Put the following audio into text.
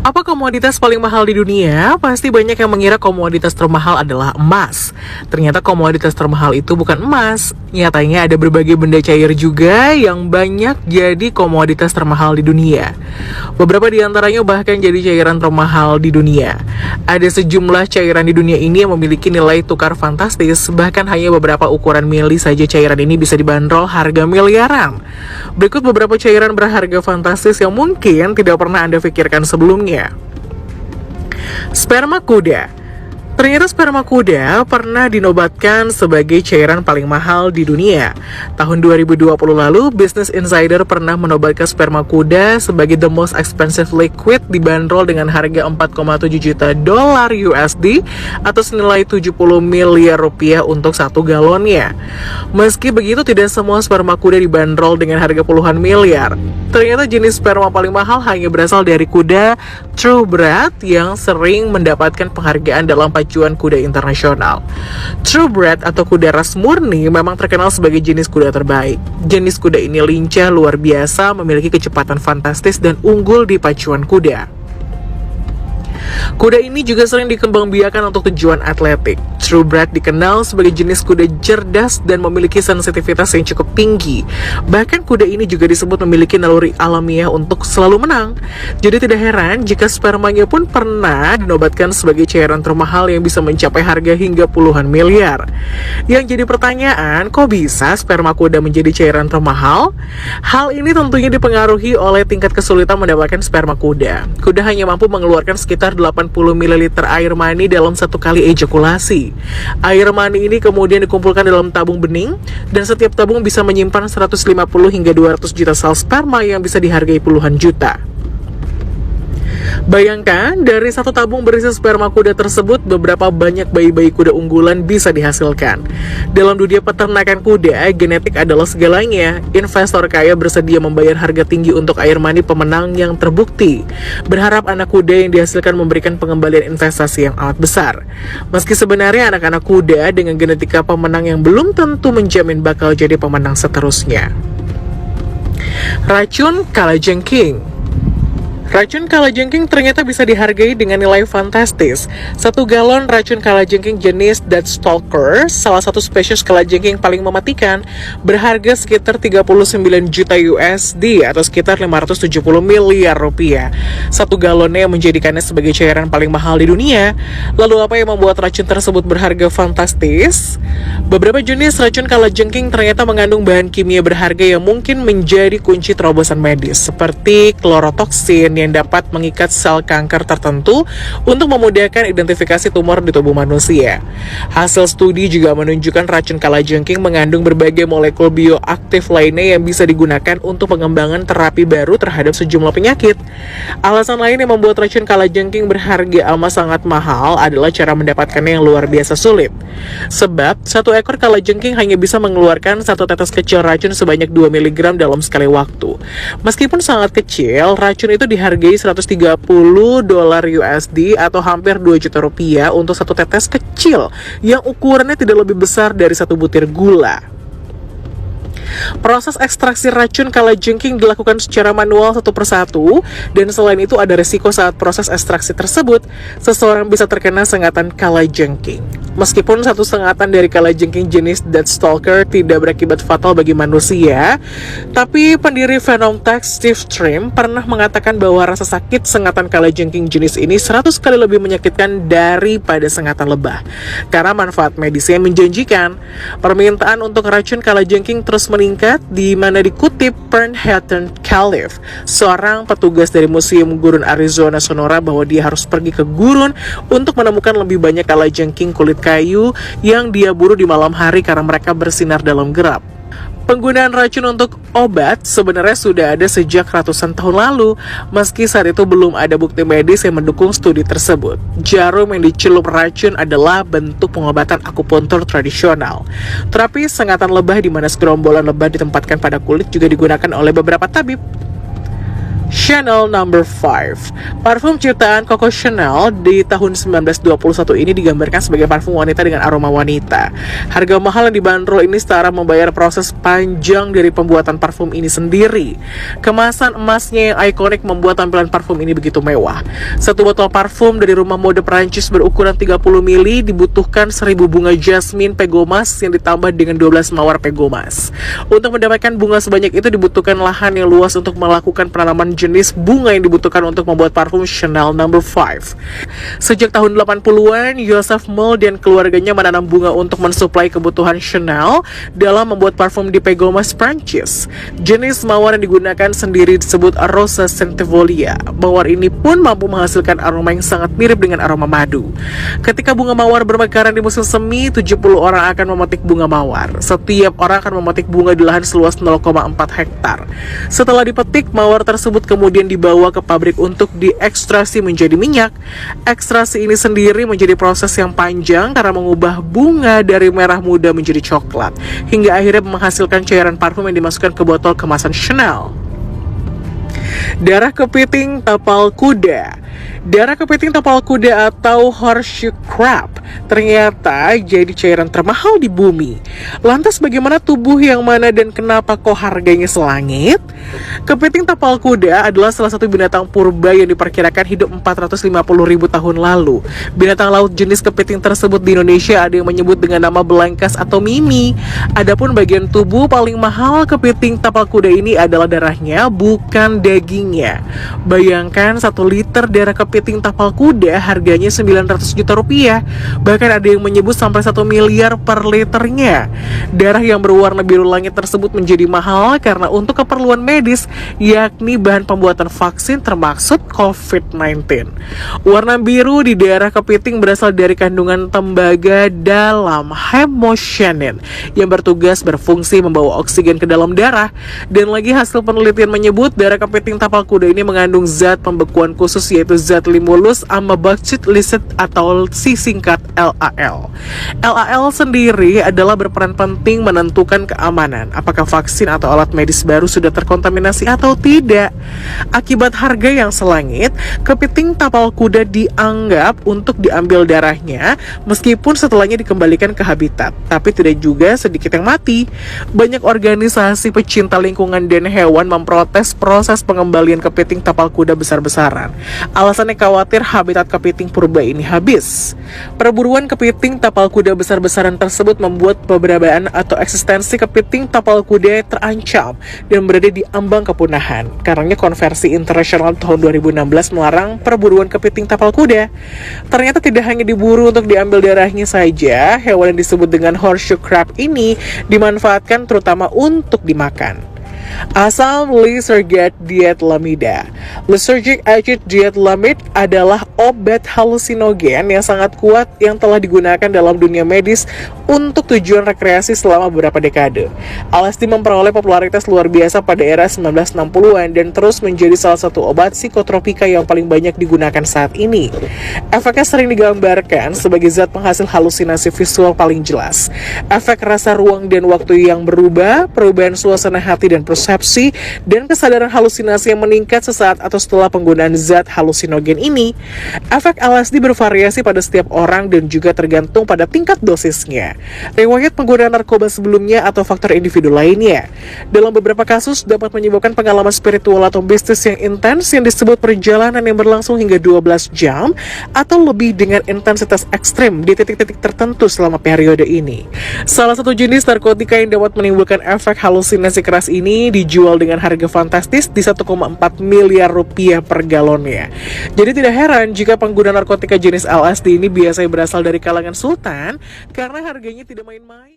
Apa komoditas paling mahal di dunia? Pasti banyak yang mengira komoditas termahal adalah emas. Ternyata komoditas termahal itu bukan emas. Nyatanya ada berbagai benda cair juga yang banyak jadi komoditas termahal di dunia. Beberapa di antaranya bahkan jadi cairan termahal di dunia. Ada sejumlah cairan di dunia ini yang memiliki nilai tukar fantastis. Bahkan hanya beberapa ukuran mili saja cairan ini bisa dibanderol harga miliaran. Berikut beberapa cairan berharga fantastis yang mungkin tidak pernah Anda pikirkan sebelumnya. Sperma kuda. Ternyata sperma kuda pernah dinobatkan sebagai cairan paling mahal di dunia. Tahun 2020 lalu, Business Insider pernah menobatkan sperma kuda sebagai the most expensive liquid dibanderol dengan harga 4,7 juta dolar USD atau senilai 70 miliar rupiah untuk 1 galonnya. Meski begitu, tidak semua sperma kuda dibanderol dengan harga puluhan miliar. Ternyata jenis sperma paling mahal hanya berasal dari kuda Thoroughbred yang sering mendapatkan penghargaan dalam pacuan kuda internasional. Thoroughbred atau kuda ras murni memang terkenal sebagai jenis kuda terbaik. Jenis kuda ini lincah luar biasa, memiliki kecepatan fantastis dan unggul di pacuan kuda. Kuda ini juga sering dikembangbiakan untuk tujuan atletik. Thoroughbred dikenal sebagai jenis kuda cerdas dan memiliki sensitivitas yang cukup tinggi. Bahkan kuda ini juga disebut memiliki naluri alamiah untuk selalu menang. Jadi tidak heran jika spermanya pun pernah dinobatkan sebagai cairan termahal yang bisa mencapai harga hingga puluhan miliar. Yang jadi pertanyaan, kok bisa sperma kuda menjadi cairan termahal? Hal ini tentunya dipengaruhi oleh tingkat kesulitan mendapatkan sperma kuda. Kuda hanya mampu mengeluarkan sekitar 80 ml air mani dalam satu kali ejakulasi. Air mani ini kemudian dikumpulkan dalam tabung bening dan setiap tabung bisa menyimpan 150 hingga 200 juta sel sperma yang bisa dihargai puluhan juta. Bayangkan, dari satu tabung berisi sperma kuda tersebut, beberapa banyak bayi-bayi kuda unggulan bisa dihasilkan. Dalam dunia peternakan kuda, genetik adalah segalanya. Investor kaya bersedia membayar harga tinggi untuk air mani pemenang yang terbukti. Berharap anak kuda yang dihasilkan memberikan pengembalian investasi yang amat besar. Meski sebenarnya anak-anak kuda dengan genetika pemenang yang belum tentu menjamin bakal jadi pemenang seterusnya. Racun kalajengking. Racun kalajengking ternyata bisa dihargai dengan nilai fantastis. 1 galon racun kalajengking jenis Darkstalker, salah satu spesies kalajengking paling mematikan, berharga sekitar 39 juta USD atau sekitar 570 miliar rupiah. 1 galonnya menjadikannya sebagai cairan paling mahal di dunia. Lalu apa yang membuat racun tersebut berharga fantastis? Beberapa jenis racun kalajengking ternyata mengandung bahan kimia berharga yang mungkin menjadi kunci terobosan medis, seperti chlorotoksin yang dapat mengikat sel kanker tertentu untuk memudahkan identifikasi tumor di tubuh manusia. Hasil studi juga menunjukkan racun kalajengking mengandung berbagai molekul bioaktif lainnya yang bisa digunakan untuk pengembangan terapi baru terhadap sejumlah penyakit. Alasan lain yang membuat racun kalajengking berharga amat sangat mahal adalah cara mendapatkannya yang luar biasa sulit. Sebab, 1 ekor kalajengking hanya bisa mengeluarkan 1 tetes kecil racun sebanyak 2 mg dalam sekali waktu. Meskipun sangat kecil, racun itu dihargai 130 dolar USD atau hampir 2 juta rupiah untuk 1 tetes kecil yang ukurannya tidak lebih besar dari 1 butir gula. Proses ekstraksi racun kalajengking dilakukan secara manual satu persatu, dan selain itu ada resiko saat proses ekstraksi tersebut, seseorang bisa terkena sengatan kalajengking. Meskipun satu sengatan dari kalajengking jenis Darkstalker tidak berakibat fatal bagi manusia, tapi pendiri Venomtech Steve Trim pernah mengatakan bahwa rasa sakit sengatan kalajengking jenis ini 100 kali lebih menyakitkan daripada sengatan lebah. Karena manfaat medisnya menjanjikan. Permintaan untuk racun kalajengking terus meningkat, di mana dikutip Bernhard Calif, seorang petugas dari Museum Gurun Arizona Sonora, bahwa dia harus pergi ke gurun untuk menemukan lebih banyak kalajengking kulit kayu yang dia buru di malam hari karena mereka bersinar dalam gelap. Penggunaan racun untuk obat sebenarnya sudah ada sejak ratusan tahun lalu, meski saat itu belum ada bukti medis yang mendukung studi tersebut. Jarum yang dicelup racun adalah bentuk pengobatan akupuntur tradisional. Terapi sengatan lebah di mana segerombolan lebah ditempatkan pada kulit juga digunakan oleh beberapa tabib. Chanel Number 5. Parfum ciptaan Coco Chanel di tahun 1921 ini digambarkan sebagai parfum wanita dengan aroma wanita. Harga mahal yang dibanderol ini setara membayar proses panjang dari pembuatan parfum ini sendiri. Kemasan emasnya yang ikonik membuat tampilan parfum ini begitu mewah. Satu botol parfum dari rumah mode Perancis berukuran 30 ml dibutuhkan 1000 bunga jasmine pegomas yang ditambah dengan 12 mawar pegomas. Untuk mendapatkan bunga sebanyak itu dibutuhkan lahan yang luas untuk melakukan penanaman jenis bunga yang dibutuhkan untuk membuat parfum Chanel Number 5. Sejak tahun 80-an, Joseph Moll dan keluarganya menanam bunga untuk mensuplai kebutuhan Chanel dalam membuat parfum di pegomas Prancis. Jenis mawar yang digunakan sendiri disebut Rosa Sentivolia. Mawar ini pun mampu menghasilkan aroma yang sangat mirip dengan aroma madu. Ketika bunga mawar bermekaran di musim semi, 70 orang akan memetik bunga mawar. Setiap orang akan memetik bunga di lahan seluas 0,4 hektar. Setelah dipetik, mawar tersebut kemudian dibawa ke pabrik untuk diekstrasi menjadi minyak. Ekstrasi ini sendiri menjadi proses yang panjang karena mengubah bunga dari merah muda menjadi coklat, hingga akhirnya menghasilkan cairan parfum yang dimasukkan ke botol kemasan Chanel. Darah kepiting tapal kuda. Darah kepiting tapal kuda atau horseshoe crab ternyata jadi cairan termahal di bumi. Lantas bagaimana tubuh yang mana dan kenapa kok harganya selangit? Kepiting tapal kuda adalah salah satu binatang purba yang diperkirakan hidup 450.000 tahun lalu. Binatang laut jenis kepiting tersebut di Indonesia ada yang menyebut dengan nama belangkas atau mimi. Adapun bagian tubuh paling mahal kepiting tapal kuda ini adalah darahnya, bukan dagingnya. Bayangkan 1 liter darah kepiting tapal kuda harganya 900 juta rupiah. Bahkan ada yang menyebut sampai 1 miliar per liternya. Darah yang berwarna biru langit tersebut menjadi mahal karena untuk keperluan medis, yakni bahan pembuatan vaksin termasuk COVID-19. Warna biru di darah kepiting berasal dari kandungan tembaga dalam hemocyanin yang bertugas berfungsi membawa oksigen ke dalam darah. Dan lagi hasil penelitian menyebut darah kepiting tapal kuda ini mengandung zat pembekuan khusus yaitu zat limulus amabacid licet atau singkat LAL. LAL sendiri adalah berperan penting menentukan keamanan apakah vaksin atau alat medis baru sudah terkontaminasi atau tidak. Akibat harga yang selangit, kepiting tapal kuda dianggap untuk diambil darahnya meskipun setelahnya dikembalikan ke habitat, tapi tidak juga sedikit yang mati. Banyak organisasi pecinta lingkungan dan hewan memprotes proses pengembalian kepiting tapal kuda besar-besaran. Alasannya khawatir habitat kepiting purba ini habis. Perburuan kepiting tapal kuda besar-besaran tersebut membuat keberadaan atau eksistensi kepiting tapal kuda terancam dan berada di ambang kepunahan. Karenanya Konvensi Internasional tahun 2016 melarang perburuan kepiting tapal kuda. Ternyata tidak hanya diburu untuk diambil darahnya saja, hewan yang disebut dengan horseshoe crab ini dimanfaatkan terutama untuk dimakan. Asam lysergic diethylamida. Lysergic acid diethylamide adalah obat halusinogen yang sangat kuat yang telah digunakan dalam dunia medis untuk tujuan rekreasi selama beberapa dekade. LSD memperoleh popularitas luar biasa pada era 1960-an dan terus menjadi salah satu obat psikotropika yang paling banyak digunakan saat ini. Efeknya sering digambarkan sebagai zat penghasil halusinasi visual paling jelas. Efek rasa ruang dan waktu yang berubah, perubahan suasana hati dan persepsi, dan kesadaran halusinasi yang meningkat sesaat atau setelah penggunaan zat halusinogen ini. Efek LSD bervariasi pada setiap orang dan juga tergantung pada tingkat dosisnya, riwayat penggunaan narkoba sebelumnya, atau faktor individu lainnya. Dalam beberapa kasus dapat menyebabkan pengalaman spiritual atau mistis yang intens yang disebut perjalanan yang berlangsung hingga 12 jam atau lebih dengan intensitas ekstrim di titik-titik tertentu selama periode ini. Salah satu jenis narkotika yang dapat menimbulkan efek halusinasi keras ini dijual dengan harga fantastis di 1,4 miliar rupiah per galonnya. Jadi tidak heran jika pengguna narkotika jenis LSD ini biasanya berasal dari kalangan sultan karena harganya tidak main-main.